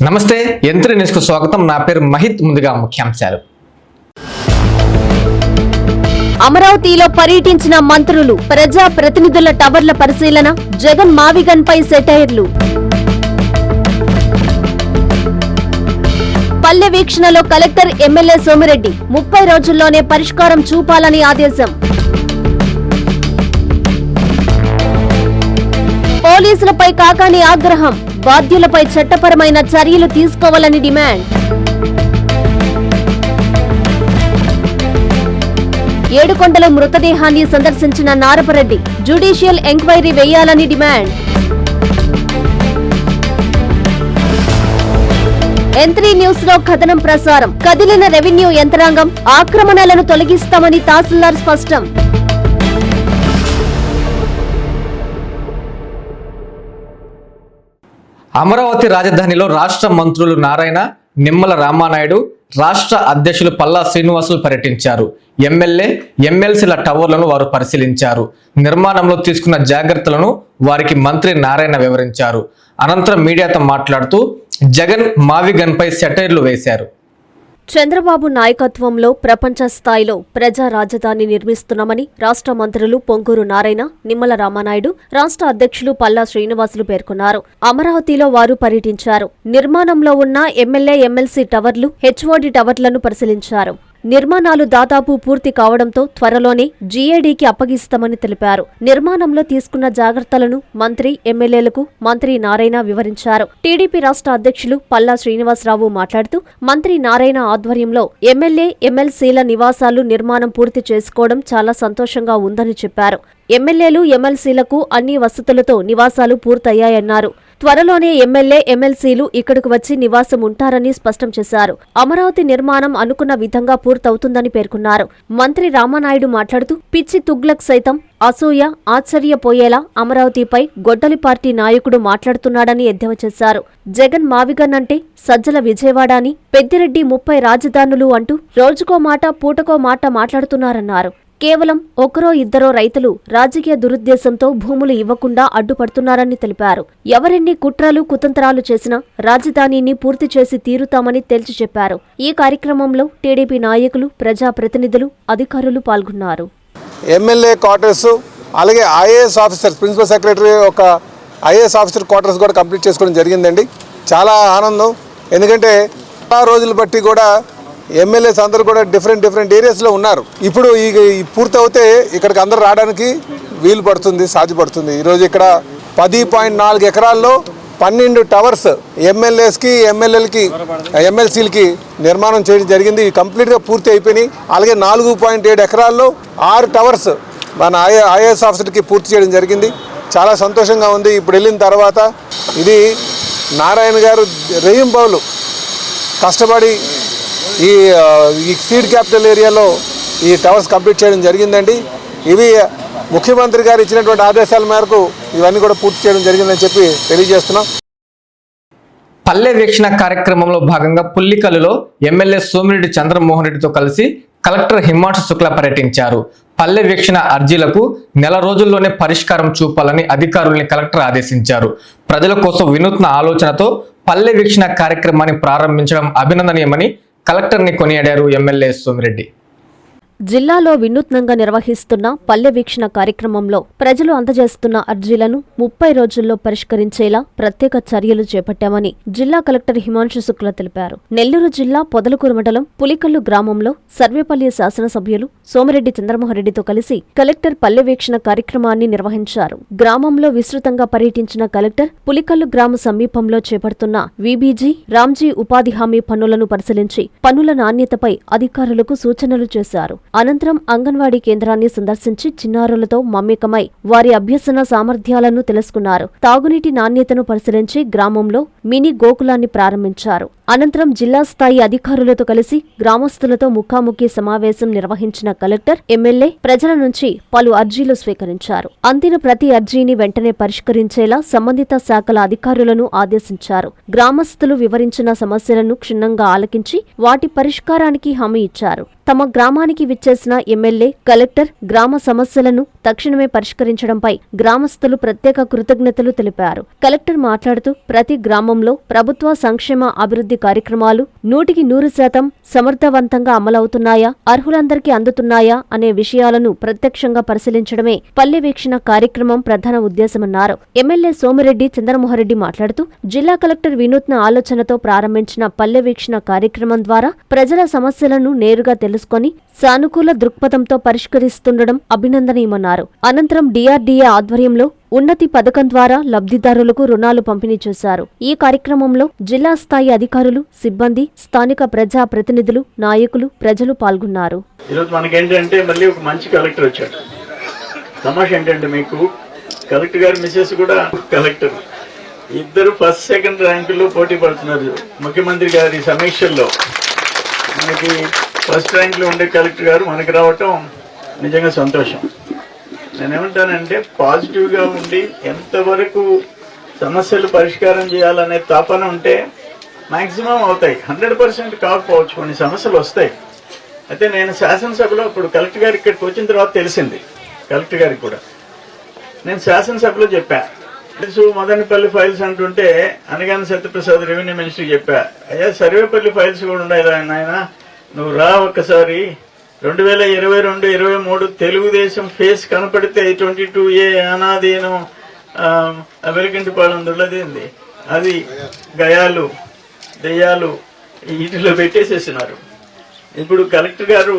నమస్తే యంత్రి న్యూస్ కు స్వాగతం. నా పేరు మహిత్. ముందుగా ముఖ్యాంశాలు. అమరావతిలో పర్యటించిన మంత్రులు, ప్రజా ప్రతినిధుల టవర్ల పరిశీలన, జగన్ మావిగన్ పై సెటైర్లు. పల్లె వీక్షణలో కలెక్టర్ ఎమ్మెల్యే సోమిరెడ్డి 30 రోజుల్లోనే పరిష్కారం చూపాలని ఆదేశం. పోలీసులపై కాకాని ఆగ్రహం, బాధ్యులపై చట్టపరమైన చర్యలు తీసుకోవాలని డిమాండ్. ఏడుకొండల మృతదేహాన్ని సందర్శించిన నారపరెడ్డి, జ్యుడిషియల్ ఎంక్వైరీ వేయాలని డిమాండ్. యంత్రి న్యూస్ లో కథనం ప్రసారం. కదిలిన రెవెన్యూ యంత్రాంగం, ఆక్రమణలను తొలగిస్తామని తహసీల్దార్ స్పష్టం. అమరావతి రాజధానిలో రాష్ట్ర మంత్రులు నారాయణ, నిమ్మల రామానాయుడు, రాష్ట్ర అధ్యక్షులు పల్లా శ్రీనివాసులు పర్యటించారు. ఎమ్మెల్యే, ఎమ్మెల్సీల టవర్లను వారు పరిశీలించారు. నిర్మాణంలో తీసుకున్న జాగ్రత్తలను వారికి మంత్రి నారాయణ వివరించారు. అనంతరం మీడియాతో మాట్లాడుతూ జగన్ మావిగన్ పై సెటైర్లు వేశారు. చంద్రబాబు నాయకత్వంలో ప్రపంచ స్థాయిలో ప్రజా రాజధాని నిర్మిస్తున్నామని రాష్ట్ర మంత్రులు పొంగూరు నారాయణ, నిమ్మల రామానాయుడు, రాష్ట్ర అధ్యక్షులు పల్లా శ్రీనివాసులు పేర్కొన్నారు. అమరావతిలో వారు పర్యటించారు. నిర్మాణంలో ఉన్న ఎమ్మెల్యే, ఎమ్మెల్సీ టవర్లు, హెచ్ఓడి టవర్లను పరిశీలించారు. నిర్మాణాలు దాదాపు పూర్తి కావడంతో త్వరలోనే జీఏడీకి అప్పగిస్తామని తెలిపారు. నిర్మాణంలో తీసుకున్న జాగ్రత్తలను మంత్రి, ఎమ్మెల్యేలకు మంత్రి నారాయణ వివరించారు. టీడీపీ రాష్ట్ర అధ్యక్షులు పల్లా శ్రీనివాసరావు మాట్లాడుతూ మంత్రి నారాయణ ఆధ్వర్యంలో ఎమ్మెల్యే, ఎమ్మెల్సీల నివాసాలు నిర్మాణం పూర్తి చేసుకోవడం చాలా సంతోషంగా ఉందని చెప్పారు. ఎమ్మెల్యేలు, ఎమ్మెల్సీలకు అన్ని వసతులతో నివాసాలు పూర్తయ్యాయన్నారు. త్వరలోనే ఎమ్మెల్యే, ఎమ్మెల్సీలు ఇక్కడకు వచ్చి నివాసం ఉంటారని స్పష్టం చేశారు. అమరావతి నిర్మాణం అనుకున్న విధంగా పూర్తవుతుందని పేర్కొన్నారు. మంత్రి రామానాయుడు మాట్లాడుతూ పిచ్చి తుగ్లక్ సైతం అసూయ, ఆశ్చర్యపోయేలా అమరావతిపై గొడ్డలి పార్టీ నాయకుడు మాట్లాడుతున్నాడని ఎద్దేవా చేశారు. జగన్ మావిగన్ అంటే సజ్జల విజయవాడ అని, పెద్దిరెడ్డి 30 రాజధానులు అంటూ రోజుకో మాట, పూటకో మాట మాట్లాడుతున్నారన్నారు. కేవలం ఒకరో ఇద్దరో రైతులు రాజకీయ దురుద్దేశంతో భూములు ఇవ్వకుండా అడ్డుపడుతున్నారని తెలిపారు. ఎవరెన్ని కుట్రలు, కుతంత్రాలు చేసినా రాజధానిని పూర్తి చేసి తీరుతామని తేల్చి చెప్పారు. ఈ కార్యక్రమంలో టీడీపీ నాయకులు, ప్రజాప్రతినిధులు, అధికారులు పాల్గొన్నారు. ఎమ్మెల్యే క్వార్టర్స్, అలాగే ఐఏఎస్ ఆఫీసర్, ప్రిన్సిపల్ సెక్రటరీ ఒక ఐఏఎస్ ఆఫీసర్ క్వార్టర్స్ కూడా కంప్లీట్ చేసుకోవడం జరిగిందండి. చాలా ఆనందం. ఎందుకంటే చాలా రోజులు బట్టి కూడా ఎమ్మెల్యేస్ అందరూ కూడా డిఫరెంట్ ఏరియాస్లో ఉన్నారు. ఇప్పుడు ఈ పూర్తి అవుతే ఇక్కడికి అందరూ రావడానికి వీలు పడుతుంది, సాధ్యపడుతుంది. ఈరోజు ఇక్కడ 10.4 ఎకరాల్లో 12 టవర్స్ ఎమ్మెల్యేస్కి, ఎమ్మెల్యేలకి, ఎమ్మెల్సీలకి నిర్మాణం చేయడం జరిగింది. కంప్లీట్గా పూర్తి అయిపోయినాయి. అలాగే 4.7 ఎకరాల్లో 6 టవర్స్ మన ఐఏఎస్ ఆఫీసర్కి పూర్తి చేయడం జరిగింది. చాలా సంతోషంగా ఉంది. ఇప్పుడు వెళ్ళిన తర్వాత ఇది నారాయణ గారు రేయింబౌలు కష్టపడి ఈ సీడ్ క్యాపిటల్ ఏరియాలో ఈ టవర్స్ కంప్లీట్ చేయడం జరిగిందండి. ఇవి ముఖ్యమంత్రి గారు ఇచ్చినటువంటి ఆదేశాల మేరకు ఇవన్నీ కూడా పూర్తి చేయడం జరిగిందని చెప్పి తెలియజేస్తున్నాం. పల్లె వీక్షణ కార్యక్రమంలో భాగంగా పుల్లికల్లులో ఎమ్మెల్యే సోమిరెడ్డి చంద్రమోహన్ రెడ్డితో కలిసి కలెక్టర్ హిమాంశు శుక్లా పర్యటించారు. పల్లె వీక్షణ అర్జీలకు నెల రోజుల్లోనే పరిష్కారం చూపాలని అధికారుల్ని కలెక్టర్ ఆదేశించారు. ప్రజల కోసం వినూత్న ఆలోచనతో పల్లె వీక్షణ కార్యక్రమాన్ని ప్రారంభించడం అభినందనీయమని కలెక్టర్ని కొనియాడారు ఎమ్మెల్యే సోమిరెడ్డి. జిల్లాలో వినూత్నంగా నిర్వహిస్తున్న పల్లె వీక్షణ కార్యక్రమంలో ప్రజలు అందజేస్తున్న అర్జీలను 30 రోజుల్లో పరిష్కరించేలా ప్రత్యేక చర్యలు చేపట్టామని జిల్లా కలెక్టర్ హిమాంశు శుక్లా తెలిపారు. నెల్లూరు జిల్లా పొదలకూరు మండలం పులికల్లు గ్రామంలో సర్వేపల్లి శాసనసభ్యులు సోమిరెడ్డి చంద్రమోహన్ రెడ్డితో కలిసి కలెక్టర్ పల్లె వీక్షణ కార్యక్రమాన్ని నిర్వహించారు. గ్రామంలో విస్తృతంగా పర్యటించిన కలెక్టర్ పులికల్లు గ్రామ సమీపంలో చేపడుతున్న వీబీజీ, రామ్జీ ఉపాధి హామీ పనులను పరిశీలించి పనుల నాణ్యతపై అధికారులకు సూచనలు చేశారు. అనంతరం అంగన్వాడీ కేంద్రాన్ని సందర్శించి చిన్నారులతో మమేకమై వారి అభ్యసన సామర్థ్యాలను తెలుసుకున్నారు. తాగునీటి నాణ్యతను పరిశీలించి గ్రామంలో మినీ గోకులాన్ని ప్రారంభించారు. అనంతరం జిల్లా స్థాయి అధికారులతో కలిసి గ్రామస్తులతో ముఖాముఖి సమావేశం నిర్వహించిన కలెక్టర్, ఎమ్మెల్యే ప్రజల నుంచి పలు అర్జీలు స్వీకరించారు. అందిన ప్రతి అర్జీని వెంటనే పరిష్కరించేలా సంబంధిత శాఖల అధికారులను ఆదేశించారు. గ్రామస్తులు వివరించిన సమస్యలను క్షుణ్ణంగా ఆలకించి వాటి పరిష్కారానికి హామీ ఇచ్చారు. తమ గ్రామానికి చేసిన ఎమ్మెల్యే, కలెక్టర్ గ్రామ సమస్యలను తక్షణమే పరిష్కరించడంపై గ్రామస్తులు ప్రత్యేక కృతజ్ఞతలు తెలిపారు. కలెక్టర్ మాట్లాడుతూ ప్రతి గ్రామంలో ప్రభుత్వ సంక్షేమ అభివృద్ధి కార్యక్రమాలు 100% సమర్థవంతంగా అమలవుతున్నాయా, అర్హులందరికీ అందుతున్నాయా అనే విషయాలను ప్రత్యక్షంగా పరిశీలించడమే పల్లె వీక్షణ కార్యక్రమం ప్రధాన ఉద్దేశమన్నారు. ఎమ్మెల్యే సోమిరెడ్డి చంద్రమోహన్రెడ్డి మాట్లాడుతూ జిల్లా కలెక్టర్ వినూత్న ఆలోచనతో ప్రారంభించిన పల్లె వీక్షణ కార్యక్రమం ద్వారా ప్రజల సమస్యలను నేరుగా తెలుసుకొని సానుకూల దృక్పథంతో పరిష్కరిస్తుండడం అభినందనీయమన్నారు. అనంతరం డిఆర్డీఏ ఆధ్వర్యంలో ఉన్నతి పథకం ద్వారా లబ్ధిదారులకు రుణాలు పంపిణీ చేశారు. ఈ కార్యక్రమంలో జిల్లా స్థాయి అధికారులు, సిబ్బంది, స్థానిక ప్రజా ప్రతినిధులు, నాయకులు, ప్రజలు పాల్గొన్నారు. ఈరోజు మనకేంటంటే మళ్ళీ ఒక మంచి కలెక్టర్ వచ్చాడు. తమాషా ఏంటంటే మీకు కలెక్టర్ గారి మిసెస్ కూడా కలెక్టర్, ఇద్దరు ఫస్ట్ సెకండ్ ర్యాంకుల్లో పోటీ పడుతున్నారు. ముఖ్యమంత్రి గారి సమీక్షల్లో మనకి ఫస్ట్ ర్యాంక్లో ఉండే కలెక్టర్ గారు మనకి రావటం నిజంగా సంతోషం. నేనేమంటానంటే పాజిటివ్గా ఉండి ఎంతవరకు సమస్యలు పరిష్కారం చేయాలనే తాపన ఉంటే మ్యాక్సిమం అవుతాయి. 100% కాకపోవచ్చు, కొన్ని సమస్యలు వస్తాయి. అయితే నేను శాసనసభలో ఇప్పుడు కలెక్టర్ గారు ఇక్కడికి వచ్చిన తర్వాత తెలిసింది, కలెక్టర్ గారికి కూడా నేను శాసనసభలో చెప్పా. తెలుసు మదనపల్లి ఫైల్స్ అంటుంటే అనగానే సత్యప్రసాద్ రెవెన్యూ మినిస్టర్కి చెప్పా, అయ్యా సర్వేపల్లి ఫైల్స్ కూడా ఉన్నాయి ఆయన, నువ్వు రా ఒక్కసారి. 2022-23 తెలుగుదేశం ఫేస్ కనపడితే 22A అనాదీనం వెలిగింటిపాలెం దుళ్ళదేంది అది గయాలు దెయ్యాలు వీటిలో పెట్టేసేసినారు. ఇప్పుడు కలెక్టర్ గారు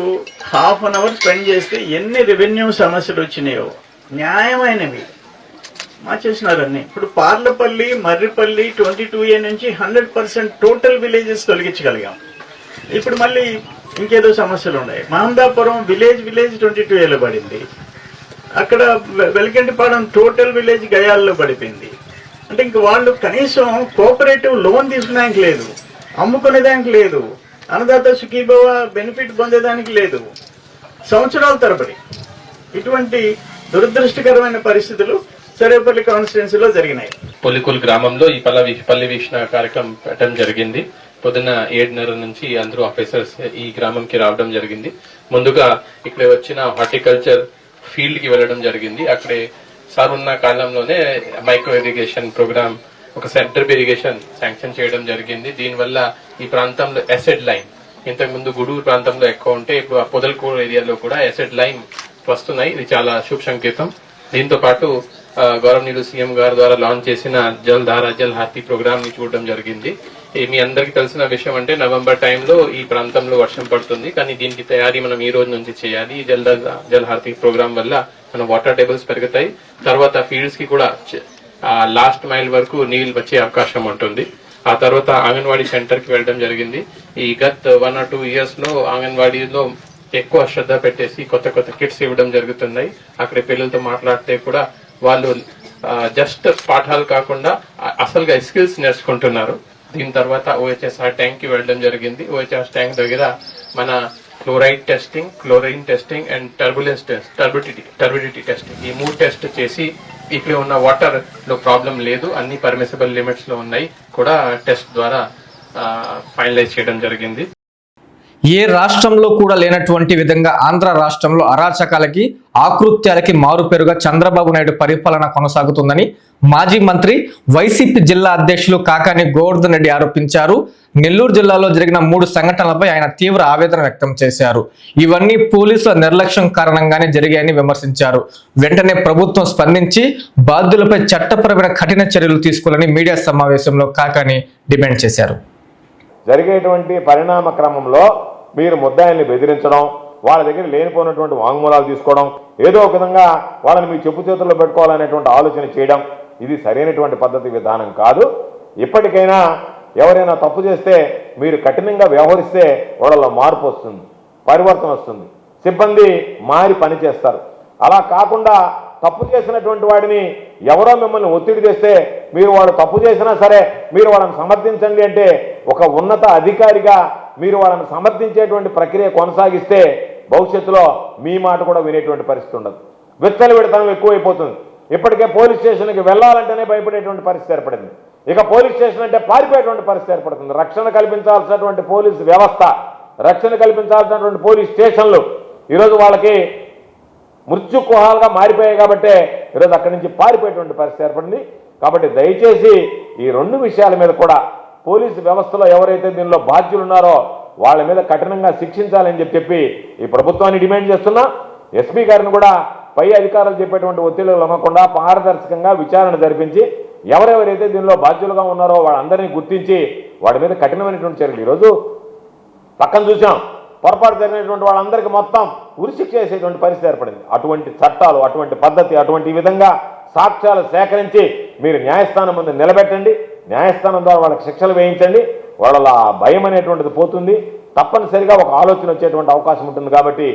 ½ an hour స్పెండ్ చేస్తే ఎన్ని రెవెన్యూ సమస్యలు వచ్చినాయో న్యాయమైనవి మార్చేసినారన్నీ. ఇప్పుడు పార్లపల్లి, మర్రిపల్లి 22A నుంచి 100% టోటల్ విలేజెస్ తొలగించగలిగాం. ఇప్పుడు మళ్ళీ ఇంకేదో సమస్యలు ఉన్నాయి. మహందాపురం విలేజ్ 22Aలో పడింది. అక్కడ వెలిగంటిపాలెం టోటల్ విలేజ్ గయాల్లో పడిపోయింది. అంటే ఇంక వాళ్ళు కనీసం కోఆపరేటివ్ లోన్ తీసుకునేదానికి లేదు, అమ్ముకునేదానికి లేదు, అన్నదాత సుఖీభవ బెనిఫిట్ పొందేదానికి లేదు. సంవత్సరాల తరబడి ఇటువంటి దురదృష్టకరమైన పరిస్థితులు సర్వేపల్లి కాన్స్టిట్యున్సీలో జరిగినాయి. పొలికుల్ గ్రామంలో ఈ పల్లె వీక్షణ కార్యక్రమం పెట్టడం జరిగింది. పొద్దున్న 7:30 నుంచి అందరూ ఆఫీసర్స్ ఈ గ్రామంకి రావడం జరిగింది. ముందుగా ఇక్కడ వచ్చిన హార్టికల్చర్ ఫీల్డ్ కి వెళ్లడం జరిగింది. అక్కడే సార్ ఉన్న కాలంలోనే మైక్రో ఇరిగేషన్ ప్రోగ్రామ్, ఒక సెంటర్ ఇరిగేషన్ శాంక్షన్ చేయడం జరిగింది. దీనివల్ల ఈ ప్రాంతంలో ఎసెడ్ లైన్, ఇంతకు ముందు గుడూరు ప్రాంతంలో ఎక్కువ ఉంటే ఇప్పుడు ఆ పొదలకూరు ఏరియాలో కూడా ఎసెడ్ లైన్ వస్తున్నాయి. ఇది చాలా శుభ సంకేతం. దీంతో పాటు గౌరవనీయులు సీఎం గారి ద్వారా లాంచ్ చేసిన జల్ధార జల్ హారతి ప్రోగ్రామ్ ని చూడడం జరిగింది. మీ అందరికి తెలిసిన విషయం అంటే నవంబర్ టైంలో ఈ ప్రాంతంలో వర్షం పడుతుంది, కానీ దీనికి తయారీ మనం ఈ రోజు నుంచి చేయాలి. ఈ జల్ హారతి ప్రోగ్రామ్ వల్ల మన వాటర్ టేబుల్స్ పెరుగుతాయి. తర్వాత ఫీల్డ్స్ కి కూడా లాస్ట్ మైల్ వరకు నీళ్లు వచ్చే అవకాశం ఉంటుంది. ఆ తర్వాత అంగన్వాడీ సెంటర్ కి వెళ్ళడం జరిగింది. ఈ గత 1 or 2 years లో అంగన్వాడీలో ఎక్కువ శ్రద్ధ పెట్టేసి కొత్త కిట్స్ ఇవ్వడం జరుగుతున్నాయి. అక్కడ పిల్లలతో మాట్లాడితే కూడా వాళ్ళు జస్ట్ పాఠాలు కాకుండా అసలుగా స్కిల్స్ నేర్చుకుంటున్నారు. దీని తర్వాత OHSR ట్యాంక్ కి వెళ్ళడం జరిగింది. OHSR ట్యాంక్ దగ్గర మన chloride testing, chlorine testing and turbidity testing, ఈ 3 టెస్ట్ చేసి ఇక్కడ ఉన్న వాటర్ లో ప్రాబ్లం లేదు, అన్ని పర్మిసిబుల్ లిమిట్స్ లో ఉన్నాయి కూడా టెస్ట్ ద్వారా ఫైనలైజ్ చేయడం జరిగింది. ఏ రాష్ట్రంలో కూడా లేనటువంటి విధంగా ఆంధ్ర రాష్ట్రంలో అరాచకాలకి, ఆకృత్యాలకి మారుపేరుగా చంద్రబాబు నాయుడు పరిపాలన కొనసాగుతుందని మాజీ మంత్రి, వైసీపీ జిల్లా అధ్యక్షులు కాకాని గోవర్ధన్ రెడ్డి ఆరోపించారు. నెల్లూరు జిల్లాలో జరిగిన 3 సంఘటనలపై ఆయన తీవ్ర ఆవేదన వ్యక్తం చేశారు. ఇవన్నీ పోలీసుల నిర్లక్ష్యం కారణంగానే జరిగాయని విమర్శించారు. వెంటనే ప్రభుత్వం స్పందించి బాధ్యులపై చట్టపరమైన కఠిన చర్యలు తీసుకోవాలని మీడియా సమావేశంలో కాకాని డిమాండ్ చేశారు. జరిగేటువంటి పరిణామ క్రమంలో మీరు ముద్దాయిల్ని బెదిరించడం, వాళ్ళ దగ్గర లేనిపోయినటువంటి వాంగ్మూలాలు తీసుకోవడం, ఏదో ఒక విధంగా వాళ్ళని మీ చెప్పు చేతుల్లో పెట్టుకోవాలనేటువంటి ఆలోచన చేయడం, ఇది సరైనటువంటి పద్ధతి విధానం కాదు. ఇప్పటికైనా ఎవరైనా తప్పు చేస్తే మీరు కఠినంగా వ్యవహరిస్తే వాళ్ళలో మార్పు వస్తుంది, పరివర్తన వస్తుంది, సిబ్బంది మారి పనిచేస్తారు. అలా కాకుండా తప్పు చేసినటువంటి వాడిని ఎవరో మిమ్మల్ని ఒత్తిడి చేస్తే మీరు వాడు తప్పు చేసినా సరే మీరు వాళ్ళని సమర్థించండి అంటే ఒక ఉన్నత అధికారిగా మీరు వాళ్ళని సమర్థించేటువంటి ప్రక్రియ కొనసాగిస్తే భవిష్యత్తులో మీ మాట కూడా వినేటువంటి పరిస్థితి ఉండదు. విచ్చలవిడితనం ఎక్కువైపోతుంది. ఇప్పటికే పోలీస్ స్టేషన్కి వెళ్ళాలంటేనే భయపడేటువంటి పరిస్థితి ఏర్పడింది. ఇక పోలీస్ స్టేషన్ అంటే పారిపోయేటువంటి పరిస్థితి ఏర్పడుతుంది. రక్షణ కల్పించాల్సినటువంటి పోలీసు వ్యవస్థ, రక్షణ కల్పించాల్సినటువంటి పోలీస్ స్టేషన్లు ఈరోజు వాళ్ళకి మృత్యు కుహాలుగా మారిపోయాయి కాబట్టే ఈరోజు అక్కడి నుంచి పారిపోయేటువంటి పరిస్థితి ఏర్పడింది. కాబట్టి దయచేసి ఈ 2 విషయాల మీద కూడా పోలీసు వ్యవస్థలో ఎవరైతే దీనిలో బాధ్యులు ఉన్నారో వాళ్ళ మీద కఠినంగా శిక్షించాలని చెప్పి ఈ ప్రభుత్వాన్ని డిమాండ్ చేస్తున్నా. ఎస్పీ గారిని కూడా పై అధికారులు చెప్పేటువంటి ఒత్తిళ్లు లొంగకుండా పారదర్శకంగా విచారణ జరిపించి ఎవరెవరైతే దీనిలో బాధ్యులుగా ఉన్నారో వాళ్ళందరినీ గుర్తించి వాడి మీద కఠినమైనటువంటి చర్యలు. ఈరోజు పక్కన చూసాం, పొరపాటు జరిగినటువంటి వాళ్ళందరికీ మొత్తం ఉరిశిక్ష చేసేటువంటి పరిస్థితి ఏర్పడింది. అటువంటి చట్టాలు, అటువంటి పద్ధతి, అటువంటి విధంగా సాక్ష్యాలు సేకరించి మీరు న్యాయస్థానం ముందు నిలబెట్టండి. న్యాయస్థానం ద్వారా వాళ్ళకి శిక్షలు వేయించండి. వాళ్ళ భయం అనేటువంటిది పోతుంది. తప్పనిసరిగా ఒక ఆలోచన వచ్చేటువంటి అవకాశం ఉంటుంది. కాబట్టి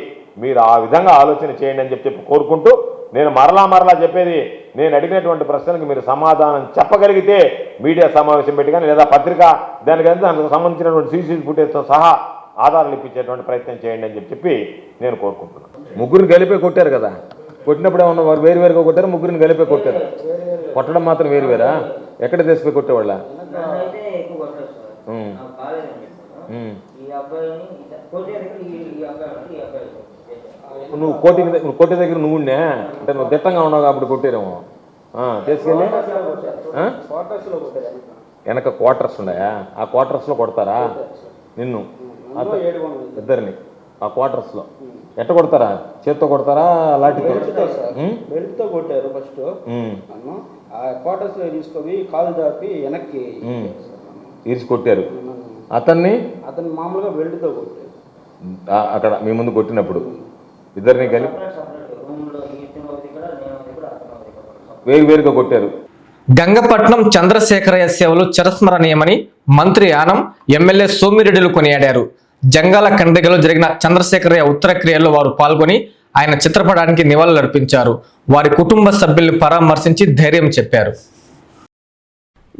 మీరు ఆ విధంగా ఆలోచన చేయండి అని చెప్పి కోరుకుంటూ, నేను మరలా చెప్పేది, నేను అడిగినటువంటి ప్రశ్నలకు మీరు సమాధానం చెప్పగలిగితే మీడియా సమావేశం పెట్టి కానీ లేదా పత్రిక దానికి సంబంధించినటువంటి సీసీ ఫుటేజ్తో సహా ఆధారాలు ఇప్పించేటువంటి ప్రయత్నం చేయండి అని చెప్పి నేను కోరుకుంటున్నాను. ముగ్గురిని కలిపే కొట్టారు కదా, కొట్టినప్పుడు ఏమన్నా వారు వేరువేరుగా కొట్టారు, ముగ్గురిని కలిపే కొట్టారు. కొట్టడం మాత్రం వేరువేరా? ఎక్కడ తీసుకుపోయి కొట్టేవాళ్ళ? నువ్వు కోటి దగ్గర నువ్వునే అంటే నువ్వు దిట్టంగా ఉన్నావు కాబట్టి కొట్టారేమో. తీసుకెళ్ళి వెనక క్వార్టర్స్ ఉన్నాయా? ఆ క్వార్టర్స్లో కొడతారా నిన్ను ఇద్దరిని? ఆ క్వార్టర్స్లో ఎట్ట కొడతారా? చేత్తో కొడతారా లాఠీతో? బెల్ట్తో కొట్టారు ఫస్ట్. ఆ క్వార్టర్స్ తీసుకొని కాలు దాపి వెనక్కి ఈడ్చి కొట్టారు. అతన్ని మామూలుగా బెల్ట్తో కొట్టారు. అక్కడ మీ ముందు కొట్టినప్పుడు ఇద్దరిని కలిపి వేరువేరుగా కొట్టారు. గంగపట్నం చంద్రశేఖరయ్య సేవలు చిరస్మరణీయమని మంత్రి యానం, ఎమ్మెల్యే సోమిరెడ్డిలు కొనియాడారు. జంగాల కండ్రిగలో జరిగిన చంద్రశేఖరయ్య ఉత్తర క్రియల్లో వారు పాల్గొని ఆయన చిత్రపటానికి నివాళులర్పించారు. వారి కుటుంబ సభ్యుల్ని పరామర్శించి ధైర్యం చెప్పారు.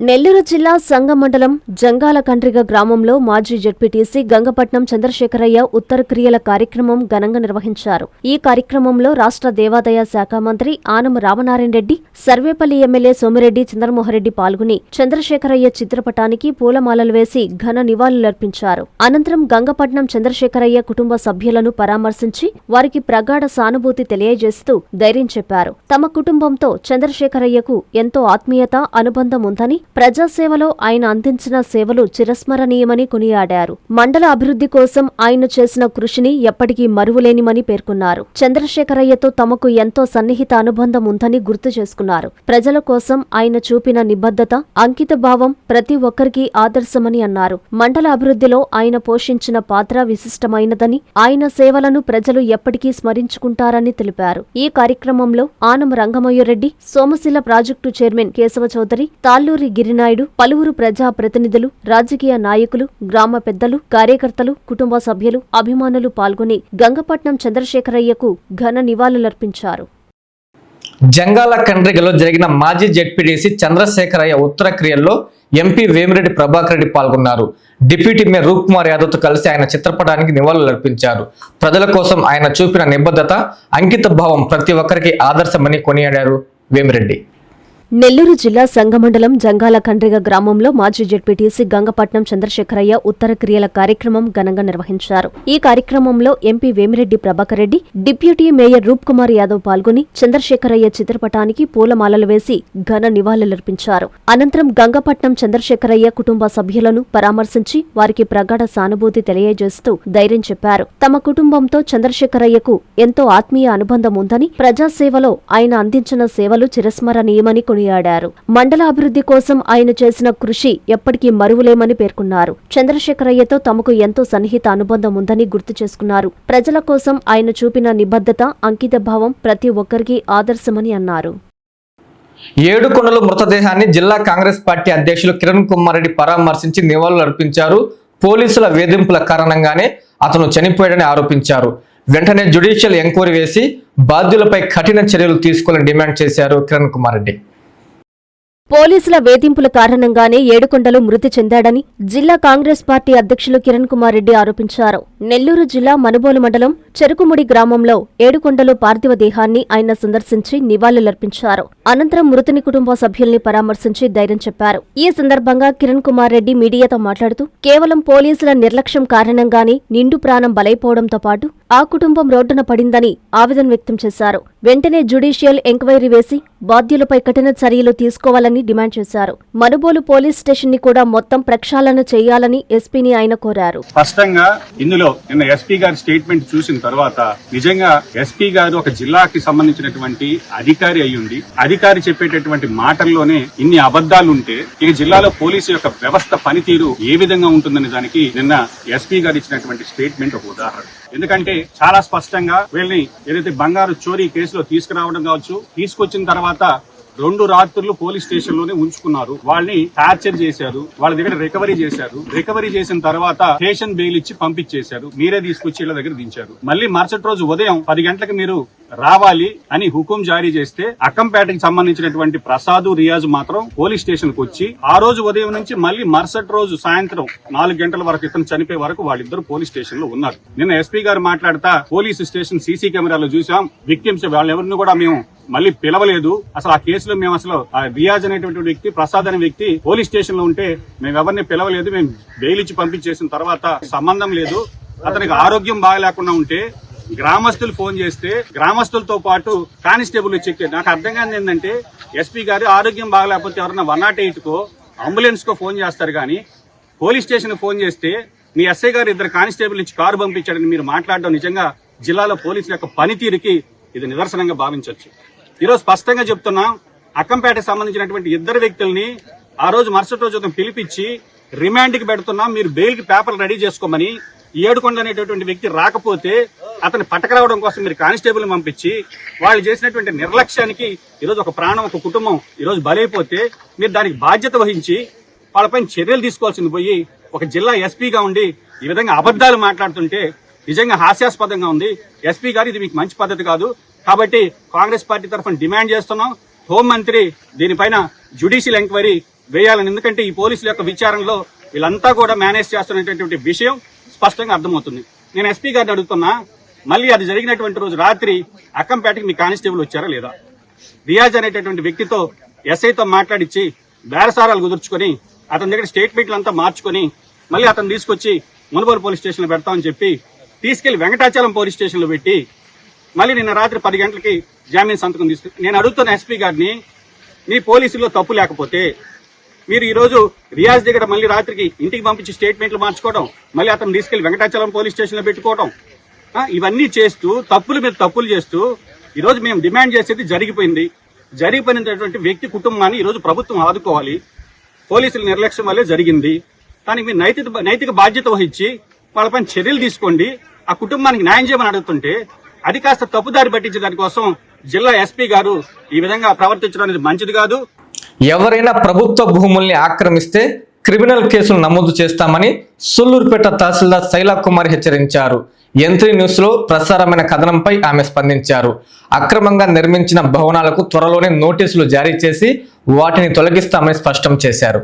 నెల్లూరు జిల్లా సంగ మండలం జంగాల కండ్రిగ గ్రామంలో మాజీ జెడ్పీటీసీ గంగపట్నం చంద్రశేఖరయ్య ఉత్తర క్రియల కార్యక్రమం ఘనంగా నిర్వహించారు. ఈ కార్యక్రమంలో రాష్ట్ర దేవాదాయ శాఖ మంత్రి ఆనం రామనారాయణ రెడ్డి, సర్వేపల్లి ఎమ్మెల్యే సోమిరెడ్డి చంద్రమోహన్రెడ్డి పాల్గొని చంద్రశేఖరయ్య చిత్రపటానికి పూలమాలలు వేసి ఘన నివాళులర్పించారు. అనంతరం గంగపట్నం చంద్రశేఖరయ్య కుటుంబ సభ్యులను పరామర్శించి వారికి ప్రగాఢ సానుభూతి తెలియజేస్తూ ధైర్యం చెప్పారు. తమ కుటుంబంతో చంద్రశేఖరయ్యకు ఎంతో ఆత్మీయత, అనుబంధం ఉందని, ప్రజాసేవలో ఆయన అందించిన సేవలు చిరస్మరణీయమని కొనియాడారు. మండల అభివృద్ధి కోసం ఆయన చేసిన కృషిని ఎప్పటికీ మరువలేనిమని పేర్కొన్నారు. చంద్రశేఖరయ్యతో తమకు ఎంతో సన్నిహిత అనుబంధం ఉందని గుర్తు చేసుకున్నారు. ప్రజల కోసం ఆయన చూపిన నిబద్ధత, అంకిత భావం ప్రతి ఒక్కరికి ఆదర్శమని అన్నారు. మండల అభివృద్ధిలో ఆయన పోషించిన పాత్ర విశిష్టమైనదని, ఆయన సేవలను ప్రజలు ఎప్పటికీ స్మరించుకుంటారని తెలిపారు. ఈ కార్యక్రమంలో ఆనం రంగమయ్యరెడ్డి, సోమశిల ప్రాజెక్టు చైర్మన్ కేశవ చౌదరి, తాళ్లూరి గిరినాయుడు, పలువురు ప్రజా ప్రతినిధులు, రాజకీయ నాయకులు, గ్రామ పెద్దలు, కార్యకర్తలు, కుటుంబ సభ్యులు, అభిమానులు పాల్గొని గంగపట్నం చంద్రశేఖరయ్యకు ఘన నివాళులర్పించారు. జంగాల కండ్రిగలో జరిగిన మాజీ జెడ్పీటీసీ చంద్రశేఖరయ్య ఉత్తర క్రియల్లో ఎంపీ వేమిరెడ్డి ప్రభాకర్ రెడ్డి పాల్గొన్నారు. డిప్యూటీ మేయర్ రూప్ కుమార్ యాదవ్తో కలిసి ఆయన చిత్రపటానికి నివాళులర్పించారు. ప్రజల కోసం ఆయన చూపిన నిబద్ధత, అంకిత భావం ప్రతి ఒక్కరికి ఆదర్శమని కొనియాడారు వేమిరెడ్డి. నెల్లూరు జిల్లా సంగమండలం జంగాల కండ్రిగ గ్రామంలో మాజీ జెడ్పీటీసీ గంగపట్నం చంద్రశేఖరయ్య ఉత్తర క్రియల కార్యక్రమం ఘనంగా నిర్వహించారు. ఈ కార్యక్రమంలో MP Vemireddy Prabhakar Reddy, deputy mayor Roop Kumar Yadav పాల్గొని చంద్రశేఖరయ్య చిత్రపటానికి పూలమాలలు వేసి ఘన నివాళులర్పించారు. అనంతరం గంగపట్నం చంద్రశేఖరయ్య కుటుంబ సభ్యులను పరామర్శించి వారికి ప్రగాఢ సానుభూతి తెలియజేస్తూ ధైర్యం చెప్పారు. తమ కుటుంబంతో చంద్రశేఖరయ్యకు ఎంతో ఆత్మీయ అనుబంధం ఉందని, ప్రజాసేవలో ఆయన అందించిన సేవలు చిరస్మరణీయమని కొనియాడారు. మండల అభివృద్ధి కోసం ఆయన చేసిన కృషి ఎప్పటికీ మరువలేమని పేర్కొన్నారు. చంద్రశేఖరయ్యతో తమకు ఎంతో సన్నిహిత అనుబంధం ఉందని గుర్తు చేసుకున్నారు. ప్రజల కోసం ఆయన చూపిన నిబద్ధత, అంకిత భావం ప్రతి ఒక్కరికి ఆదర్శమని అన్నారు. ఏడుకొండల మృతదేహాన్ని జిల్లా కాంగ్రెస్ పార్టీ అధ్యక్షులు కిరణ్ కుమార్ రెడ్డి పరామర్శించి నివాళులర్పించారు. పోలీసుల వేధింపుల కారణంగానే అతను చనిపోయాడని ఆరోపించారు. వెంటనే జ్యుడిషియల్ ఎంక్వైరీ వేసి బాధ్యులపై కఠిన చర్యలు తీసుకోవాలని డిమాండ్ చేశారు కిరణ్ కుమార్ రెడ్డి. పోలీసుల వేధింపుల కారణంగానే ఏడుకొండలు మృతి చెందాడని జిల్లా కాంగ్రెస్ పార్టీ అధ్యక్షులు కిరణ్ కుమార్ రెడ్డి ఆరోపించారు. నెల్లూరు జిల్లా మనుబోలు మండలం చెరుకుముడి గ్రామంలో ఏడుకొండలు పార్థివ దేహాన్ని ఆయన సందర్శించి నివాళులర్పించారు. అనంతరం మృతుని కుటుంబ సభ్యుల్ని పరామర్శించి ధైర్యం చెప్పారు. ఈ సందర్భంగా కిరణ్ కుమార్ రెడ్డి మీడియాతో మాట్లాడుతూ కేవలం పోలీసుల నిర్లక్ష్యం కారణంగానే నిండు ప్రాణం బలైపోవడంతో పాటు ఆ కుటుంబం రోడ్డున పడిందని ఆవేదన వ్యక్తం చేశారు. వెంటనే జ్యుడిషియల్ ఎంక్వైరీ వేసి బాధ్యులపై కఠిన చర్యలు తీసుకోవాలని డిమాండ్ చేశారు. మనుబోలు పోలీస్ స్టేషన్ ని కూడా మొత్తం ప్రక్షాళన చేయాలని ఎస్పీని ఆయన కోరారు. స్పష్టంగా ఇందులో నిన్న ఎస్పీ గారి స్టేట్మెంట్ చూసిన తర్వాత నిజంగా ఎస్పీ గారు ఒక జిల్లాకి సంబంధించినటువంటి అధికారి అయ్యుండి అధికారి చెప్పేటటువంటి మాటల్లోనే ఇన్ని అబద్ధాలు ఉంటే ఈ జిల్లాలో పోలీసు యొక్క వ్యవస్థ పనితీరు ఏ విధంగా ఉంటుందనే దానికి నిన్న ఎస్పీ గారు ఇచ్చినటువంటి స్టేట్మెంట్ ఒక ఉదాహరణ. ఎందుకంటే చాలా స్పష్టంగా వీళ్ళని ఏదైతే బంగారు చోరీ కేసులో తీసుకురావడం కావచ్చు, తీసుకొచ్చిన తర్వాత 2 రాత్రులు పోలీస్ స్టేషన్ లోనే ఉంచుకున్నారు. వాళ్ళని టార్చర్ చేశారు, వాళ్ళ దగ్గర రికవరీ చేశారు. రికవరీ చేసిన తర్వాత స్టేషన్ బెయిల్ ఇచ్చి పంపించేశారు. మీరే తీసుకొచ్చి వీళ్ళ దగ్గర దించారు. మళ్ళీ మరుసటి రోజు ఉదయం 10 గంటలకు మీరు రావాలి అని హుకుం జారీ చేస్తే అక్కంపేటకి సంబంధించినటువంటి ప్రసాద్, రియాజ్ మాత్రం పోలీస్ స్టేషన్ కు వచ్చి ఆ రోజు ఉదయం నుంచి మళ్ళీ మరుసటి రోజు సాయంత్రం 4 గంటల వరకు ఇతను చనిపోయే వరకు వాళ్ళిద్దరు పోలీస్ స్టేషన్ లో ఉన్నారు. నిన్న ఎస్పీ గారు మాట్లాడుతా పోలీసు స్టేషన్ సీసీ కెమెరాలో చూసాం, విక్టిమ్స్ వాళ్ళెవరిని కూడా మేము మళ్ళీ పిలవలేదు. అసలు ఆ కేసులో మేము అసలు రియాజ్ అనేటువంటి వ్యక్తి, ప్రసాద్ అనే వ్యక్తి పోలీస్ స్టేషన్ లో ఉంటే మేము ఎవరిని పిలవలేదు. మేము బెయిల్ ఇచ్చి పంపించేసిన తర్వాత సంబంధం లేదు. అతనికి ఆరోగ్యం బాగలేకుండా ఉంటే గ్రామస్తులు ఫోన్ చేస్తే గ్రామస్తులతో పాటు కానిస్టేబుల్ చెక్. నాకు అర్థం కాని ఏంటంటే ఎస్పీ గారు ఆరోగ్యం బాగలేకపోతే ఎవరన్నా 108 కో అంబులెన్స్ కో ఫోన్ చేస్తారు కానీ పోలీస్ స్టేషన్ ఫోన్ చేస్తే మీ ఎస్ఐ గారు 2 కానిస్టేబుల్ నుంచి కారు పంపించాడని మీరు మాట్లాడడం నిజంగా జిల్లాలో పోలీసుల యొక్క పనితీరుకి ఇది నిదర్శనంగా భావించవచ్చు. ఈరోజు స్పష్టంగా చెప్తున్నా, అక్కంపేటకు సంబంధించినటువంటి 2 వ్యక్తుల్ని ఆ రోజు మరుసటి రోజు పిలిపించి రిమాండ్ కి పెడుతున్నాం, మీరు బెయిల్ కి పేపర్లు రెడీ చేసుకోమని. ఏడుకొండ అనేటటువంటి వ్యక్తి రాకపోతే అతన్ని పట్టకరావడం కోసం మీరు కానిస్టేబుల్ పంపించి వాళ్ళు చేసినటువంటి నిర్లక్ష్యానికి ఈరోజు ఒక ప్రాణం, ఒక కుటుంబం ఈరోజు బలైపోతే మీరు దానికి బాధ్యత వహించి వాళ్ళపైన చర్యలు తీసుకోవాల్సింది పోయి ఒక జిల్లా ఎస్పీగా ఉండి ఈ విధంగా అబద్దాలు మాట్లాడుతుంటే నిజంగా హాస్యాస్పదంగా ఉంది. ఎస్పీ గారు ఇది మీకు మంచి పద్ధతి కాదు. కాబట్టి కాంగ్రెస్ పార్టీ తరఫున డిమాండ్ చేస్తున్నాం, హోంమంత్రి దీనిపైన జ్యుడిషియల్ ఎంక్వైరీ వేయాలని. ఎందుకంటే ఈ పోలీసుల యొక్క విచారణలో వీళ్ళంతా కూడా మేనేజ్ చేస్తున్నటువంటి విషయం స్పష్టంగా అర్థమవుతుంది. నేను ఎస్పీ గారిని అడుగుతున్నా, మళ్ళీ అది జరిగినటువంటి రోజు రాత్రి అక్కంపేటకి మీ కానిస్టేబుల్ వచ్చారా లేదా? రియాజ్ అనేటటువంటి వ్యక్తితో ఎస్ఐతో మాట్లాడించి బేరసారాలు కుదుర్చుకొని అతని దగ్గర స్టేట్మెంట్లు అంతా మార్చుకొని మళ్ళీ అతను తీసుకొచ్చి మునుగోలు పోలీస్ స్టేషన్ లో పెడతామని చెప్పి తీసుకెళ్లి వెంకటాచలం పోలీస్ స్టేషన్ లో పెట్టి మళ్ళీ నిన్న రాత్రి 10 గంటలకి జామీన్ సంతకం తీసుకుని. నేను అడుగుతున్న ఎస్పీ గారిని, మీ పోలీసుల్లో తప్పు లేకపోతే మీరు ఈ రోజు రియాజ్ దగ్గర మళ్ళీ రాత్రికి ఇంటికి పంపించి స్టేట్మెంట్లు మార్చుకోవడం, మళ్ళీ అతను తీసుకెళ్లి వెంకటాచలం పోలీస్ స్టేషన్ లో పెట్టుకోవడం, ఇవన్నీ చేస్తూ తప్పులు మీద తప్పులు చేస్తూ ఈ రోజు మేము డిమాండ్ చేసేది జరిగిపోయింది. జరిగిపోయినటువంటి వ్యక్తి కుటుంబాన్ని ఈ రోజు ప్రభుత్వం ఆదుకోవాలి. పోలీసుల నిర్లక్ష్యం వల్లే జరిగింది. దానికి మీరు నైతిక బాధ్యత వహించి వాళ్ళపైన చర్యలు తీసుకోండి. ఆ కుటుంబానికి న్యాయం చేయమని అడుగుతుంటే అది కాస్త తప్పుదారి పట్టించే దానికోసం జిల్లా ఎస్పీ గారు ఈ విధంగా ప్రవర్తించడం అనేది మంచిది కాదు. ఎవరైనా ప్రభుత్వ భూముల్ని ఆక్రమిస్తే క్రిమినల్ కేసులు నమోదు చేస్తామని సూళ్లూరుపేట తహసీల్దార్ శైలా కుమార్ హెచ్చరించారు. ఎంత్రీ న్యూస్ లో ప్రసారమైన కథనంపై ఆమె స్పందించారు. అక్రమంగా నిర్మించిన భవనాలకు త్వరలోనే నోటీసులు జారీ చేసి వాటిని తొలగిస్తామని స్పష్టం చేశారు.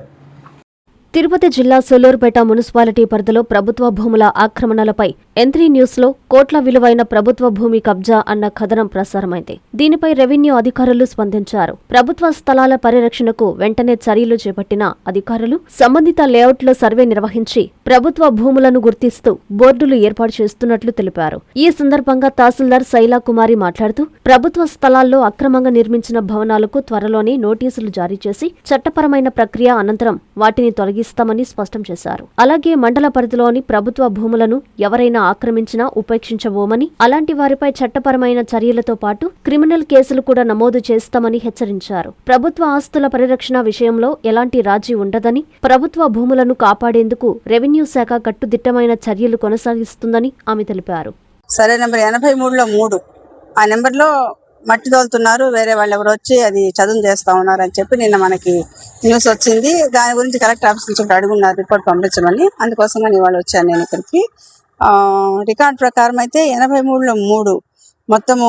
తిరుపతి జిల్లా సూళ్లూరుపేట మున్సిపాలిటీ పరిధిలో ప్రభుత్వ భూముల ఆక్రమణలపై ఎంత్రీ న్యూస్ లో కోట్ల విలువైన ప్రభుత్వ భూమి కబ్జా అన్న కథనం ప్రసారమైంది. దీనిపై రెవెన్యూ అధికారులు స్పందించారు. ప్రభుత్వ స్థలాల పరిరక్షణకు వెంటనే చర్యలు చేపట్టిన అధికారులు సంబంధిత లేఅవుట్లో సర్వే నిర్వహించి ప్రభుత్వ భూములను గుర్తిస్తూ బోర్డులు ఏర్పాటు చేస్తున్నట్లు తెలిపారు. ఈ సందర్భంగా తహసీల్దార్ శైలా కుమారి మాట్లాడుతూ ప్రభుత్వ స్థలాల్లో అక్రమంగా నిర్మించిన భవనాలకు త్వరలోనే నోటీసులు జారీ చేసి చట్టపరమైన ప్రక్రియ అనంతరం వాటిని తొలగిస్తామని స్పష్టం చేశారు. అలాగే మండల పరిధిలోని ప్రభుత్వ భూములను ఎవరైనా ఆక్రమించినా ఉపేక్షించబోమని, అలాంటి వారిపై చట్టపరమైన చర్యలతో పాటు క్రిమినల్ కేసులు కూడా నమోదు చేస్తామని హెచ్చరించారు. ప్రభుత్వ ఆస్తుల పరిరక్షణ విషయంలో ఎలాంటి రాజీ ఉండదని, ప్రభుత్వ భూములను కాపాడేందుకు రెవెన్యూ శాఖ కట్టుదిట్టమైన చర్యలు కొనసాగిస్తుందని ఆమె తెలిపారు. సరే నెంబర్ 83లో 3 ఆ నెంబర్లో మట్టి తోలుతున్నారు, వేరే వాళ్ళు ఎవరు వచ్చి అది చదువు చేస్తా ఉన్నారు అని చెప్పి నిన్న మనకి న్యూస్ వచ్చింది. దాని గురించి కలెక్టర్ ఆఫీస్ నుంచి అడుగున్నారు రిపోర్ట్ పంపించమని. అందుకోసంగా ఇవాళ వచ్చాను నేను ఇక్కడికి. రికార్డ్ ప్రకారం అయితే 83లో 3 మొత్తము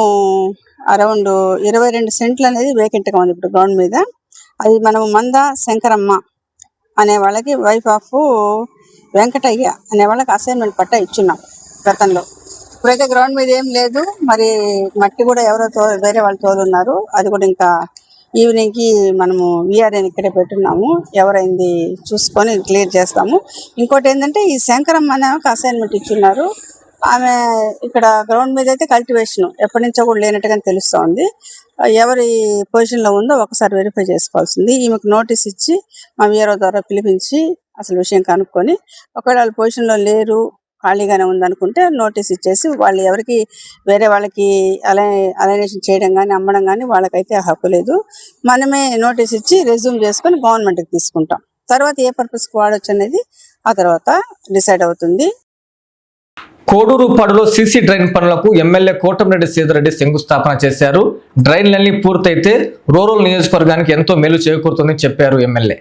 అరౌండ్ 22 సెంట్లు అనేది వేకెంట్గా ఉంది ఇప్పుడు గ్రౌండ్ మీద. అది మనము మంద శంకరమ్మ అనే వాళ్ళకి, వైఫ్ ఆఫ్ వెంకటయ్య అనే వాళ్ళకి అసైన్మెంట్ పట్టా ఇచ్చున్నాం గతంలో. ఇప్పుడైతే గ్రౌండ్ మీద ఏం లేదు, మరి మట్టి కూడా ఎవరో వేరే వాళ్ళు తోలున్నారు. అది కూడా ఇంకా ఈవినింగ్కి మనము వీఆర్ఏని ఇక్కడే పెట్టున్నాము, ఎవరైంది చూసుకొని క్లియర్ చేస్తాము. ఇంకోటి ఏంటంటే ఈ శంకరమ్మ అనే ఒక అసైన్మెంట్ ఇచ్చున్నారు. ఆమె ఇక్కడ గ్రౌండ్ మీద అయితే కల్టివేషన్ ఎప్పటి నుంచో కూడా లేనట్టుగా తెలుస్తోంది. ఎవరి పొజిషన్లో ఉందో ఒకసారి వెరిఫై చేసుకోవాల్సింది. ఈమెకు నోటీస్ ఇచ్చి మా వీఆర్ఓ ద్వారా పిలిపించి అసలు విషయం కనుక్కొని ఒకవేళ వాళ్ళ పొజిషన్లో లేరు, ఖాళీగానే ఉందనుకుంటే నోటీస్ ఇచ్చేసి వాళ్ళు ఎవరికి వేరే వాళ్ళకి అలైనేషన్ చేయడం కానీ అమ్మడం కానీ వాళ్ళకైతే హక్కు లేదు. మనమే నోటీస్ ఇచ్చి రెజ్యూమ్ చేసుకొని గవర్నమెంట్కి తీసుకుంటాం. తర్వాత ఏ పర్పస్కి వాడొచ్చు అనేది ఆ తర్వాత డిసైడ్ అవుతుంది. కోడూరుపాడులో సీసీ డ్రైన్ పనులకు ఎమ్మెల్యే కోటమిరెడ్డి సీతారెడ్డి శంకుస్థాపన చేశారు. డ్రైన్లన్నీ పూర్తయితే రూరల్ నియోజకవర్గానికి ఎంతో మేలు చేకూరుతుందని చెప్పారు ఎమ్మెల్యే.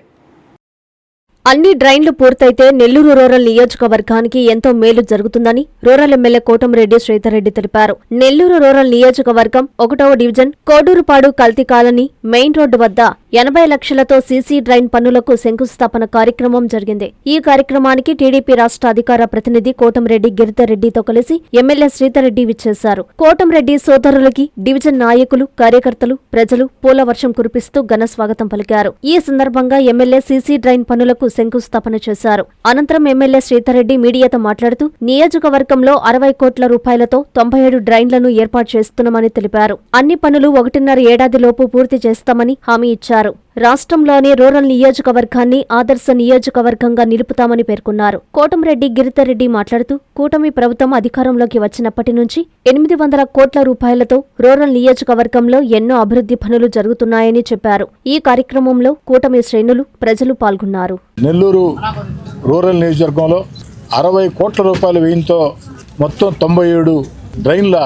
అన్ని డ్రైన్లు పూర్తయితే నెల్లూరు రూరల్ నియోజకవర్గానికి ఎంతో మేలు జరుగుతుందని రూరల్ ఎమ్మెల్యే కోటమిరెడ్డి శ్రీధర్రెడ్డి తెలిపారు. నెల్లూరు రూరల్ నియోజకవర్గం 1వ డివిజన్ కోడూరుపాడు కల్తీ కాలనీ మెయిన్ రోడ్డు వద్ద 80 లక్షలతో సీసీ డ్రైన్ పనులకు శంకుస్థాపన కార్యక్రమం జరిగింది. ఈ కార్యక్రమానికి టీడీపీ రాష్ట్ర అధికార ప్రతినిధి కోటమిరెడ్డి గిరిధర్రెడ్డితో కలిసి ఎమ్మెల్యే శ్రీధర్రెడ్డి విచ్చేశారు. కోటమిరెడ్డి సోదరులకి డివిజన్ నాయకులు, కార్యకర్తలు, ప్రజలు పూల వర్షం కురిపిస్తూ ఘన స్వాగతం పలికారు. ఈ సందర్భంగా ఎమ్మెల్యే సీసీ డ్రైన్ పనులకు శంకుస్థాపన చేశారు. అనంతరం ఎమ్మెల్యే శ్రీధర్రెడ్డి మీడియాతో మాట్లాడుతూ నియోజకవర్గంలో 60 కోట్ల రూపాయలతో 97 డ్రైన్లను ఏర్పాటు చేస్తున్నామని తెలిపారు. అన్ని పనులు 1.5 ఏడాదిలోపు పూర్తి చేస్తామని హామీ ఇచ్చారు. రాష్ట్రంలోని రూరల్ నియోజకవర్గాన్ని ఆదర్శ నియోజకవర్గంగా నిలుపుతామని పేర్కొన్నారు. కోటమిరెడ్డి గిరిధర్రెడ్డి మాట్లాడుతూ కూటమి ప్రభుత్వం అధికారంలోకి వచ్చినప్పటి నుంచి 800 కోట్ల రూపాయలతో రూరల్ నియోజకవర్గంలో ఎన్నో అభివృద్ధి పనులు జరుగుతున్నాయని చెప్పారు. ఈ కార్యక్రమంలో కూటమి శ్రేణులు, ప్రజలు పాల్గొన్నారు. నెల్లూరు రూరల్ నియోజకవర్గంలో 60 కోట్ల రూపాయల వ్యయంతో మొత్తం 97 డ్రైన్ల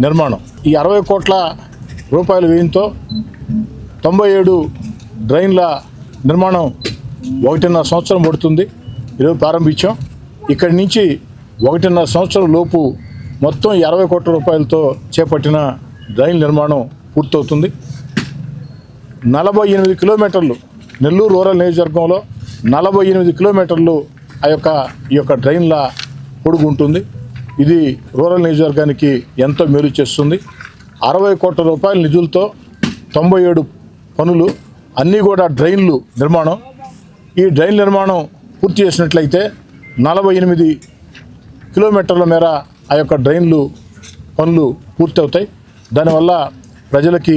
నిర్మాణం. ఈ 60 కోట్ల రూపాయల వ్యయంతో 97 డ్రైన్ల నిర్మాణం 1.5 సంవత్సరం పడుతుంది. ఈరోజు ప్రారంభించాం. ఇక్కడి నుంచి 1.5 సంవత్సరం లోపు మొత్తం 20 కోట్ల రూపాయలతో చేపట్టిన డ్రైన్ నిర్మాణం పూర్తవుతుంది. 48 కిలోమీటర్లు నెల్లూరు రూరల్ నియోజకవర్గంలో 48 కిలోమీటర్లు ఈ యొక్క డ్రైన్ల పొడుగు ఉంటుంది. ఇది రూరల్ నియోజకవర్గానికి ఎంతో మేలు చేస్తుంది. 60 కోట్ల రూపాయల నిధులతో 97 పనులు అన్నీ కూడా డ్రైన్లు నిర్మాణం. ఈ డ్రైన్ నిర్మాణం పూర్తి చేసినట్లయితే 48 కిలోమీటర్ల మేర ఆ యొక్క డ్రైన్లు పనులు పూర్తవుతాయి. దానివల్ల ప్రజలకి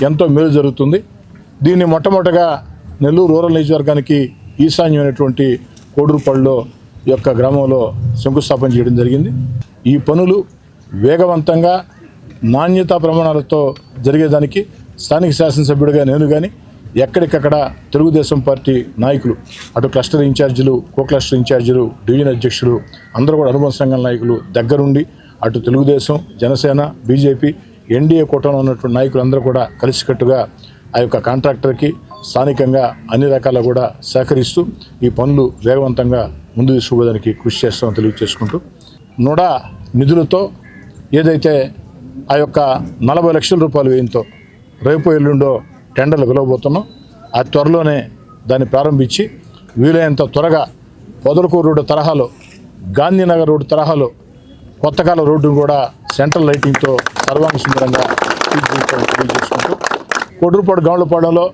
ఎంతో మేలు జరుగుతుంది. దీన్ని మొట్టమొదటగా నెల్లూరు రూరల్ నియోజకవర్గానికి ఈశాన్యమైనటువంటి కోడూరుపాడులో ఈ యొక్క గ్రామంలో శంకుస్థాపన చేయడం జరిగింది. ఈ పనులు వేగవంతంగా నాణ్యతా ప్రమాణాలతో జరిగేదానికి స్థానిక శాసనసభ్యుడిగా నేను కానీ ఎక్కడికక్కడ తెలుగుదేశం పార్టీ నాయకులు, అటు క్లస్టర్ ఇన్ఛార్జీలు, కో క్లస్టర్ ఇన్ఛార్జీలు, డివిజన్ అధ్యక్షులు అందరూ కూడా అనుబంధ సంఘాల నాయకులు దగ్గరుండి అటు తెలుగుదేశం, జనసేన, బీజేపీ, ఎన్డీఏ కూటమిలో ఉన్నటువంటి నాయకులు అందరూ కూడా కలిసికట్టుగా ఆ యొక్క కాంట్రాక్టర్కి స్థానికంగా అన్ని రకాల కూడా సహకరిస్తూ ఈ పనులు వేగవంతంగా ముందు తీసుకుపోవడానికి కృషి చేస్తామని తెలియజేసుకుంటూ నోడా నిధులతో ఏదైతే ఆ యొక్క 40 లక్షల రూపాయల వ్యయంతో రేపు ఎల్లుండో టెండర్లు పిలవబోతున్నాం. ఆ త్వరలోనే దాన్ని ప్రారంభించి వీలైనంత త్వరగా పొదలకూరు రోడ్డు తరహాలో, గాంధీనగర్ రోడ్డు తరహాలో కొత్తకాల రోడ్డును కూడా సెంట్రల్ లైటింగ్తో సర్వాంగ సుందరంగా తెలియజేసుకుంటూ కోడూరుపాడు గాండ్లపాడెంలో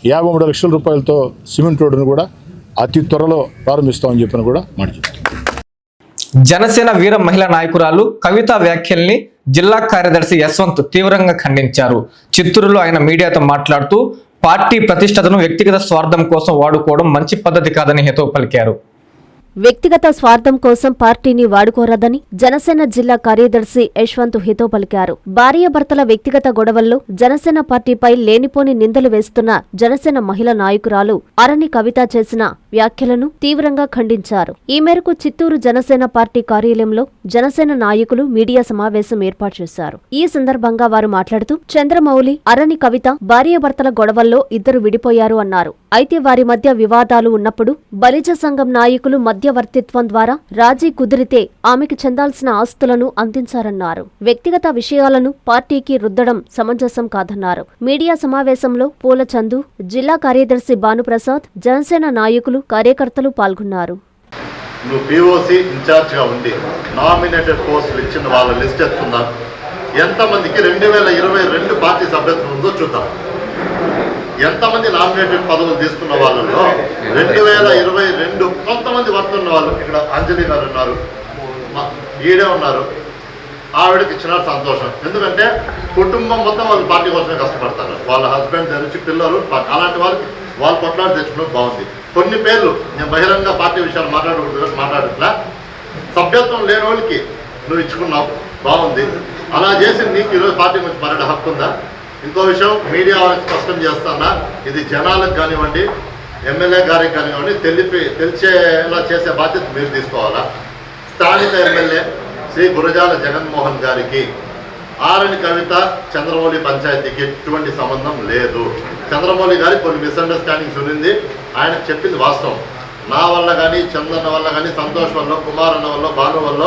53 లక్షల రూపాయలతో సిమెంట్ రోడ్డును కూడా అతి త్వరలో ప్రారంభిస్తామని చెప్పిన కూడా మాట చెప్తాం. జనసేన వీర మహిళా నాయకురాలు కవిత వ్యాఖ్యల్ని జిల్లా కార్యదర్శి యశ్వంత్ తీవ్రంగా ఖండించారు. చిత్తూరులో ఆయన మీడియాతో మాట్లాడుతూ పార్టీ ప్రతిష్టతను వ్యక్తిగత స్వార్థం కోసం వాడుకోవడం మంచి పద్ధతి కాదని హితవు పలికారు. వ్యక్తిగత స్వార్థం కోసం పార్టీని వాడుకోరాదని జనసేన జిల్లా కార్యదర్శి యశ్వంత్ హితవు పలికారు. భార్యాభర్తల వ్యక్తిగత గొడవల్లో జనసేన పార్టీపై లేనిపోని నిందలు వేస్తున్న జనసేన మహిళా నాయకురాలు అరణి కవిత చేసిన వ్యాఖ్యలను తీవ్రంగా ఖండించారు. ఈ మేరకు చిత్తూరు జనసేన పార్టీ కార్యాలయంలో జనసేన నాయకులు మీడియా సమావేశం ఏర్పాటు చేశారు. ఈ సందర్భంగా వారు మాట్లాడుతూ చంద్రమౌళి, అరణి కవిత భార్యాభర్తల గొడవల్లో ఇద్దరు విడిపోయారు అన్నారు. అయితే వారి మధ్య వివాదాలు ఉన్నప్పుడు బలిజ సంఘం నాయకులు మధ్యవర్తిత్వం ద్వారా రాజీ కుదిరితే ఆమెకు చెందాల్సిన ఆస్తులను అందించారన్నారు. వ్యక్తిగత విషయాలను పార్టీకి రుద్దడం సమంజసం కాదన్నారు. మీడియా సమావేశంలో పూల చందు, జిల్లా కార్యదర్శి భానుప్రసాద్, జనసేన నాయకులు, కార్యకర్తలు పాల్గొన్నారు. నువ్వు పీఓసీ ఇన్ఛార్జ్గా ఉండి నామినేటెడ్ పోస్టులు ఇచ్చిన వాళ్ళ లిస్ట్ ఎత్తుకుందాం. ఎంతమందికి 2022 పార్టీ సభ్యత్వం ఉందో చూద్దాం. ఎంతమంది నామినేటెడ్ పదవులు తీసుకున్న వాళ్ళలో 2022 కొంతమంది వస్తున్న వాళ్ళు, ఇక్కడ అంజలి గారు ఉన్నారు, ఈడే ఉన్నారు, ఆవిడకి ఇచ్చిన సంతోషం. ఎందుకంటే కుటుంబం మొత్తం వాళ్ళు పార్టీ కోసమే కష్టపడతారు. వాళ్ళ హస్బెండ్ తెరిచి పిల్లలు, అలాంటి వాళ్ళకి వాళ్ళు కొట్లాడి తెచ్చుకోవడం బాగుంది. కొన్ని పేర్లు నేను బహిరంగ పార్టీ విషయాలు మాట్లాడట్లా, సభ్యత్వం లేని వాళ్ళకి నువ్వు ఇచ్చుకున్నావు, బాగుంది. అలా చేసి నీకు ఈరోజు పార్టీ నుంచి మాట్లాడే హక్కు ఉందా? ఇంకో విషయం మీడియా వాళ్ళకి స్పష్టం చేస్తానా, ఇది జనాలకు కానివ్వండి, ఎమ్మెల్యే గారికి కానివ్వండి తెలిసేలా చేసే బాధ్యత మీరు తీసుకోవాలా. స్థానిక ఎమ్మెల్యే శ్రీ గురజాల జగన్మోహన్ గారికి ఆరని కవిత చంద్రమౌళి పంచాయతీకి ఎటువంటి సంబంధం లేదు. చంద్రమౌళి గారికి కొన్ని మిస్అండర్స్టాండింగ్స్ ఉంది, ఆయన చెప్పింది వాస్తవం. నా వల్ల కానీ, చందన్న వల్ల కానీ, సంతోష్ వల్ల, కుమార్ అన్న వల్ల, భాను వల్ల,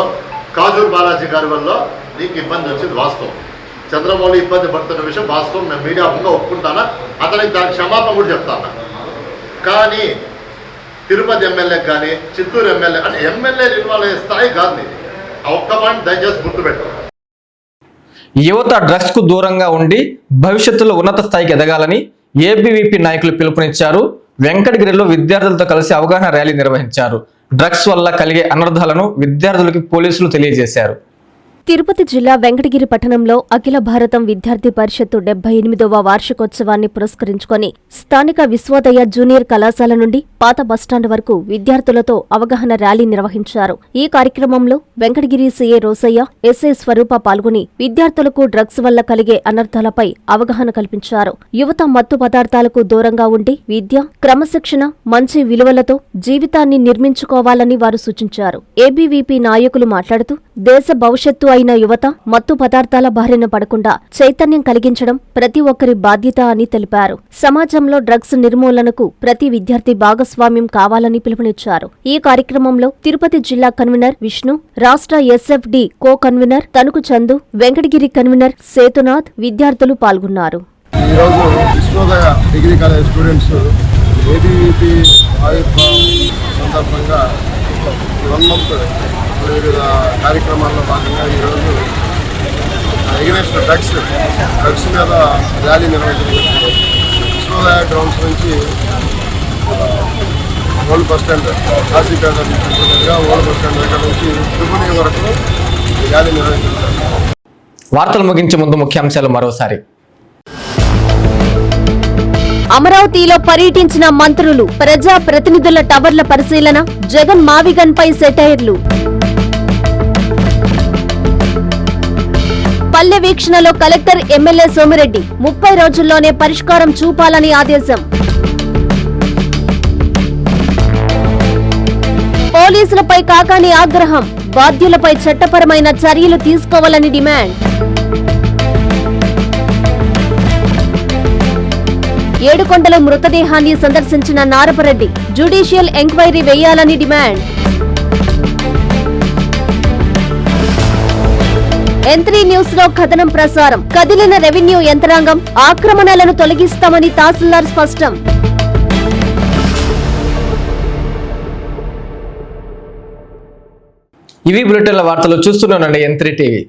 కాజూర్ బాలాజీ గారి వల్ల నీకు ఇబ్బంది వచ్చింది వాస్తవం. చంద్రమౌళి ఇబ్బంది పడుతున్న విషయం వాస్తవం, నేను మీడియా ముందు ఒప్పుకుంటానా, అతనికి దానికి క్షమాపణ కూడా చెప్తాను. కానీ తిరుపతి ఎమ్మెల్యేకి కానీ, చిత్తూరు ఎమ్మెల్యే అంటే ఎమ్మెల్యే ఇన్వాల్వ్ అయ్యే స్థాయి కాదు ఇది. ఆ ఒక్క పాయింట్ దయచేసి గుర్తుపెట్టు. యువత డ్రగ్స్ కు దూరంగా ఉండి భవిష్యత్తులో ఉన్నత స్థాయికి ఎదగాలని ఏబీవీపీ నాయకులు పిలుపునిచ్చారు. వెంకటగిరిలో విద్యార్థులతో కలిసి అవగాహన ర్యాలీ నిర్వహించారు. డ్రగ్స్ వల్ల కలిగే అనర్థాలను విద్యార్థులకు పోలీసులు తెలియజేశారు. తిరుపతి జిల్లా వెంకటగిరి పట్టణంలో అఖిల భారతం విద్యార్థి పరిషత్తు 78వ వార్షికోత్సవాన్ని పురస్కరించుకొని స్థానిక విశ్వోదయ జూనియర్ కళాశాల నుండి పాత బస్టాండ్ వరకు విద్యార్థులతో అవగాహన ర్యాలీ నిర్వహించారు. ఈ కార్యక్రమంలో వెంకటగిరి సీఏ రోసయ్య, ఎస్ఐ స్వరూప పాల్గొని విద్యార్థులకు డ్రగ్స్ వల్ల కలిగే అనర్థాలపై అవగాహన కల్పించారు. యువత మత్తు పదార్థాలకు దూరంగా ఉండి విద్య, క్రమశిక్షణ, మంచి విలువలతో జీవితాన్ని నిర్మించుకోవాలని వారు సూచించారు. ఏబీవీపీ నాయకులు మాట్లాడుతూ దేశ భవిష్యత్తు అయిన యువత మత్తు పదార్థాల బారిన పడకుండా చైతన్యం కలిగించడం ప్రతి ఒక్కరి బాధ్యత అని తెలిపారు. సమాజంలో డ్రగ్స్ నిర్మూలనకు ప్రతి విద్యార్థి భాగస్వామ్యం కావాలని పిలుపునిచ్చారు. ఈ కార్యక్రమంలో తిరుపతి జిల్లా కన్వీనర్ విష్ణు, రాష్ట్ర SFD co convener Tanuku Chandu, Venkatagiri convener Sethunath విద్యార్థులు పాల్గొన్నారు. ఈరోజు Vishwodaya degree college students ABVP ఆవిర్భావం సందర్భంగా 1 month వివిధ కార్యక్రమాల్లో భాగంగా ఈరోజు ఎగనెస్ట్ డ్రగ్స్ మీద ర్యాలీ నిర్వహించడం. విశ్వోదయ గ్రౌండ్స్ నుంచి ఓల్డ్ బస్ స్టాండ్, కాశీపేట మీదుగా ఓల్డ్ బస్ స్టాండ్ దగ్గర నుంచి తిరుపతి వరకు ర్యాలీ నిర్వహించడం. వార్తలు ముగించే ముందు ముఖ్యాంశాలు మరోసారి. అమరావతిలో పర్యటించిన మంత్రులు, ప్రజా ప్రతినిధుల టవర్ల పరిశీలన, జగన్ మావిగన్ పై సెటైర్లు. పల్లె వీక్షణలో కలెక్టర్ ఎమ్మెల్యే సోమిరెడ్డి 30 రోజుల్లోనే పరిష్కారం చూపాలని ఆదేశం. పోలీసులపై కాకాని ఆగ్రహం, బాధ్యులపై చట్టపరమైన చర్యలు తీసుకోవాలని డిమాండ్. ఏడుకొండల మృతదేహాన్ని సందర్శించిన నారపరెడ్డి, జ్యుడిషియల్ ఎంక్వైరీ వేయాలని డిమాండ్. N3 న్యూస్ లో కథనం ప్రసారం, కదిలిన రెవెన్యూ యంత్రాంగం, ఆక్రమణలను తొలగిస్తామని తహసీల్దార్ స్పష్టం. ఇవి బులెటిన్ల వార్తలు. చూస్తూనే ఉండండి N3 టీవీ.